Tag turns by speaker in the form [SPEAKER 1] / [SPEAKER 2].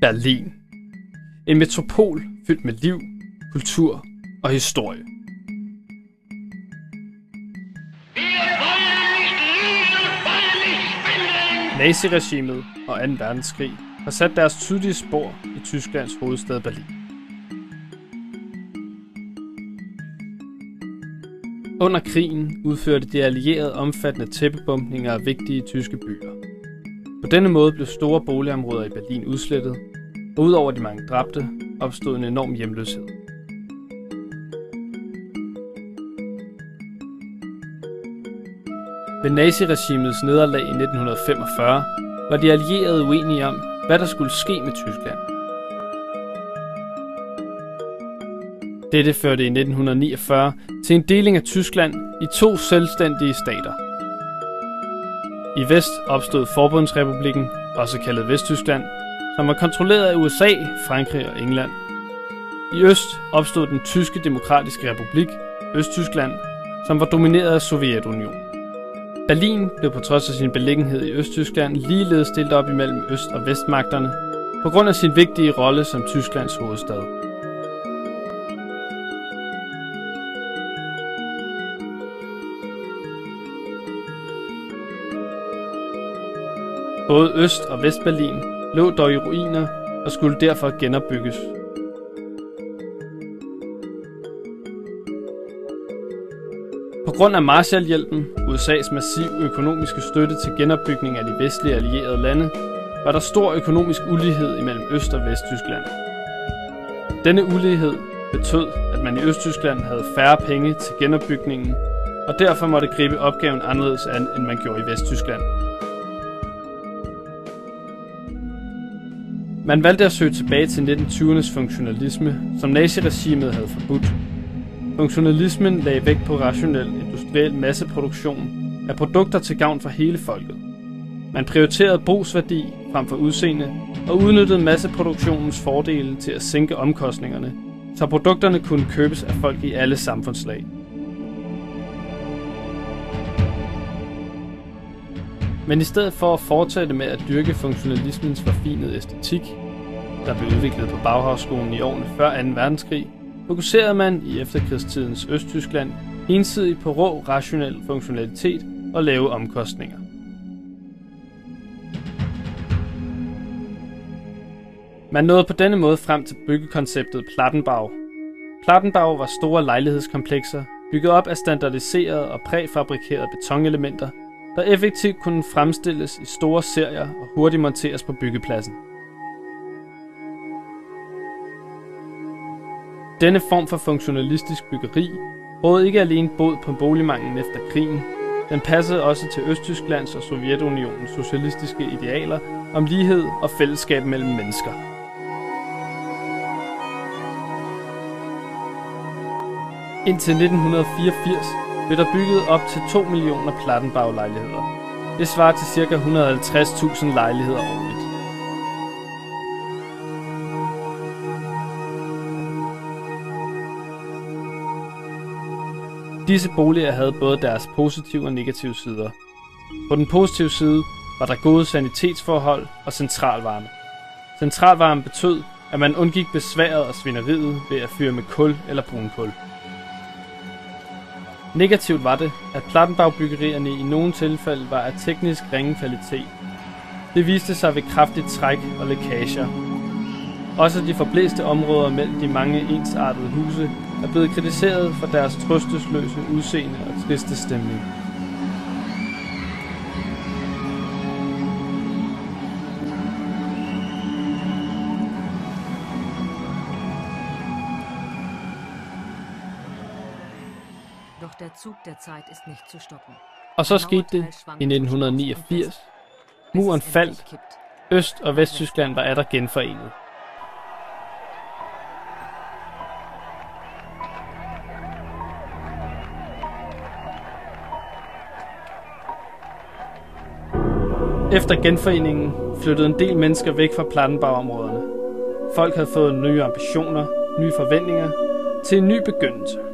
[SPEAKER 1] Berlin. En metropol fyldt med liv, kultur og historie. Naziregimet og 2. verdenskrig har sat deres tydelige spor i Tysklands hovedstad Berlin. Under krigen udførte de allierede omfattende tæppebombninger af vigtige tyske byer. På denne måde blev store boligområder i Berlin udslettet, og udover de mange dræbte, opstod en enorm hjemløshed. Ved naziregimets nederlag i 1945 var de allierede uenige om, hvad der skulle ske med Tyskland. Dette førte i 1949 til en deling af Tyskland i 2 selvstændige stater. I vest opstod Forbundsrepublikken, også kaldet Vesttyskland, som var kontrolleret af USA, Frankrig og England. I øst opstod den Tyske Demokratiske Republik, Østtyskland, som var domineret af Sovjetunionen. Berlin blev på trods af sin beliggenhed i Østtyskland ligeledes delt op imellem Øst- og Vestmagterne på grund af sin vigtige rolle som Tysklands hovedstad. Både Øst- og Vestberlin lå dog i ruiner og skulle derfor genopbygges. På grund af Marshallhjælpen, USA's massiv økonomiske støtte til genopbygning af de vestlige allierede lande, var der stor økonomisk ulighed imellem Øst- og Vesttyskland. Denne ulighed betød, at man i Østtyskland havde færre penge til genopbygningen, og derfor måtte gribe opgaven anderledes an, end man gjorde i Vesttyskland. Man valgte at søge tilbage til 1920'ernes funktionalisme, som naziregimet havde forbudt. Funktionalismen lagde vægt på rationel industriel masseproduktion af produkter til gavn for hele folket. Man prioriterede brugsværdi frem for udseende og udnyttede masseproduktionens fordele til at sænke omkostningerne, så produkterne kunne købes af folk i alle samfundslag. Men i stedet for at fortsætte med at dyrke funktionalismens forfinede æstetik, der blev udviklet på Bauhausskolen i årene før 2. verdenskrig, fokuserede man i efterkrigstidens Østtyskland ensidigt på rå rationel funktionalitet og lave omkostninger. Man nåede på denne måde frem til byggekonceptet Plattenbau. Plattenbau var store lejlighedskomplekser, bygget op af standardiserede og præfabrikerede betonelementer, der effektivt kunne fremstilles i store serier og hurtigt monteres på byggepladsen. Denne form for funktionalistisk byggeri rådede ikke alene bod på boligmanglen efter krigen, den passede også til Østtysklands og Sovjetunionens socialistiske idealer om lighed og fællesskab mellem mennesker. Indtil 1984 blev der bygget op til 2 millioner Plattenbau-lejligheder. Det svarer til ca. 150.000 lejligheder årligt. Disse boliger havde både deres positive og negative sider. På den positive side var der gode sanitetsforhold og centralvarme. Centralvarme betød, at man undgik besværet og svineriet ved at fyre med kul eller brunkul. Negativt var det, at Plattenbau-byggerierne i nogle tilfælde var af teknisk ringe kvalitet. Det viste sig ved kraftigt træk og lækager. Også de forblæste områder mellem de mange ensartede huse er blevet kritiseret for deres trøstesløse udseende og triste stemning. Og så skete det i 1989. Muren faldt. Øst- og Vesttyskland var atter genforenet. Efter genforeningen flyttede en del mennesker væk fra Plattenbau-områderne. Folk havde fået nye ambitioner, nye forventninger til en ny begyndelse.